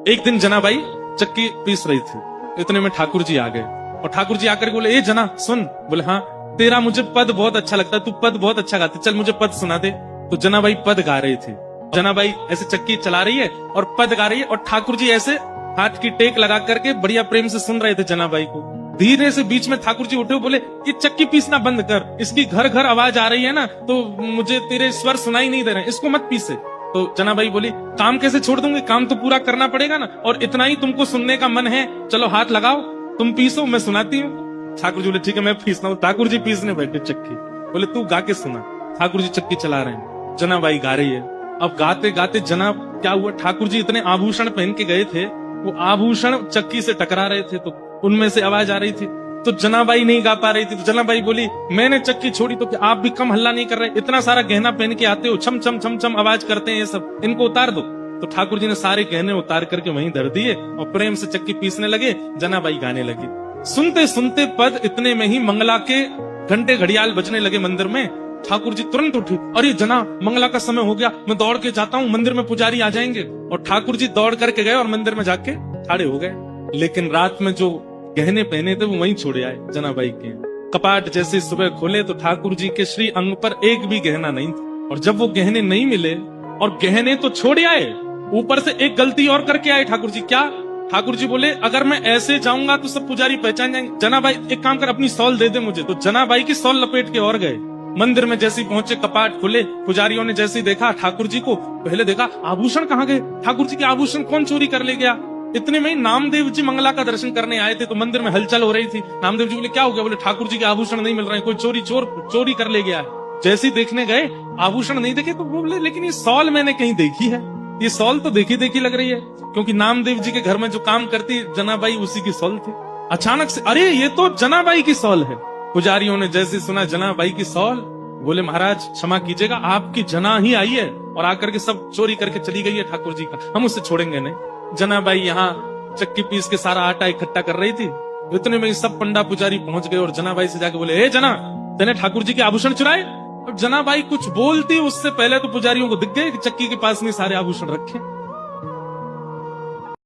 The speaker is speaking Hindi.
एक दिन जनाबाई चक्की पीस रही थी, इतने में ठाकुर जी आ गए और ठाकुर जी आकर बोले, ए जना सुन। बोले हाँ, तेरा मुझे पद बहुत अच्छा लगता है, तू पद बहुत अच्छा गाती, चल मुझे पद सुना दे। तो जनाबाई पद गा रही थी। जनाबाई ऐसे चक्की चला रही है और पद गा रही है और ठाकुर जी ऐसे हाथ की टेक लगा करके बढ़िया प्रेम से सुन रहे थे जनाबाई को। धीरे से बीच में ठाकुर जी उठे, बोले ये चक्की पीसना बंद कर, इसकी घर घर आवाज आ रही है ना, तो मुझे तेरे स्वर सुनाई नहीं दे रहे, इसको मत पीसे। तो जनाबाई बोली, काम कैसे छोड़ दूंगी, काम तो पूरा करना पड़ेगा ना, और इतना ही तुमको सुनने का मन है, चलो हाथ लगाओ, तुम पीसो, मैं सुनाती हूँ। ठाकुर जी बोले ठीक है मैं पीसता हूँ। ठाकुर जी पीसने बैठे चक्की, बोले तू गा के सुना। ठाकुर जी चक्की चला रहे हैं, जनाबाई गा रही है। अब गाते गाते जना क्या हुआ, ठाकुर जी इतने आभूषण पहन के गए थे, वो आभूषण चक्की से टकरा रहे थे, तो उनमें से आवाज आ रही थी। तो जनाबाई नहीं गा पा रही थी, तो जनाबाई बोली, मैंने चक्की छोड़ी तो क्या आप भी कम हल्ला नहीं कर रहे, इतना सारा गहना पहन के आते हो, छम छम छम छम आवाज करते हैं ये सब, इनको उतार दो। तो ठाकुर जी ने सारे गहने उतार करके वहीं धर दिए और प्रेम से चक्की पीसने लगे, जनाबाई गाने लगी। सुनते सुनते पद इतने में ही मंगला के घंटे घड़ियाल बजने लगे मंदिर में। ठाकुर जी तुरंत उठे, अरे जना मंगला का समय हो गया, मैं दौड़ के जाता हूँ, मंदिर में पुजारी आ जाएंगे। और ठाकुर जी दौड़ करके गए और मंदिर में जाके खड़े हो गए। लेकिन रात में जो गहने पहने थे वो वहीं छोड़े आए जनाबाई के। कपाट जैसे सुबह खोले तो ठाकुर जी के श्री अंग पर एक भी गहना नहीं था। और जब वो गहने नहीं मिले और गहने तो छोड़ आए, ऊपर से एक गलती और करके आए ठाकुर जी। क्या? ठाकुर जी बोले, अगर मैं ऐसे जाऊंगा तो सब पुजारी पहचान जाएंगे, जनाबाई एक काम कर, अपनी सॉल दे दे मुझे। तो जनाबाई की सॉल लपेट के और गए। मंदिर में जैसे ही पहुंचे, कपाट खुले, पुजारियों ने जैसे ही देखा ठाकुर जी को, पहले देखा आभूषण कहाँ गए, ठाकुर जी के आभूषण कौन चोरी कर ले गया। इतने में ही नामदेव जी मंगला का दर्शन करने आए थे, तो मंदिर में हलचल हो रही थी। नामदेव जी बोले क्या हो गया, बोले ठाकुर जी के आभूषण नहीं मिल रहे हैं, कोई चोरी कर ले गया है। जैसे ही देखने गए, आभूषण नहीं देखे, तो बोले लेकिन ये सॉल मैंने कहीं देखी है, ये सॉल तो देखी देखी लग रही है, क्योंकि नामदेव जी के घर में जो काम करती जनाबाई उसी की सॉल थी। अचानक से अरे ये तो जनाबाई की सॉल है। पुजारियों ने जैसे सुना जनाबाई की सॉल, बोले महाराज क्षमा कीजिएगा, आपकी जना ही आई है और आकर के सब चोरी करके चली गई है ठाकुर जी का, हम उससे छोड़ेंगे नहीं। जनाबाई यहाँ चक्की पीस के सारा आटा इकट्ठा कर रही थी। इतने में सब पंडा पुजारी पहुंच गए और जनाबाई से जाके बोले, ए जना, तेने ठाकुर जी के आभूषण चुराए। अब जनाबाई कुछ बोलती उससे पहले तो पुजारियों को दिख गए कि चक्की के पास में सारे आभूषण रखे।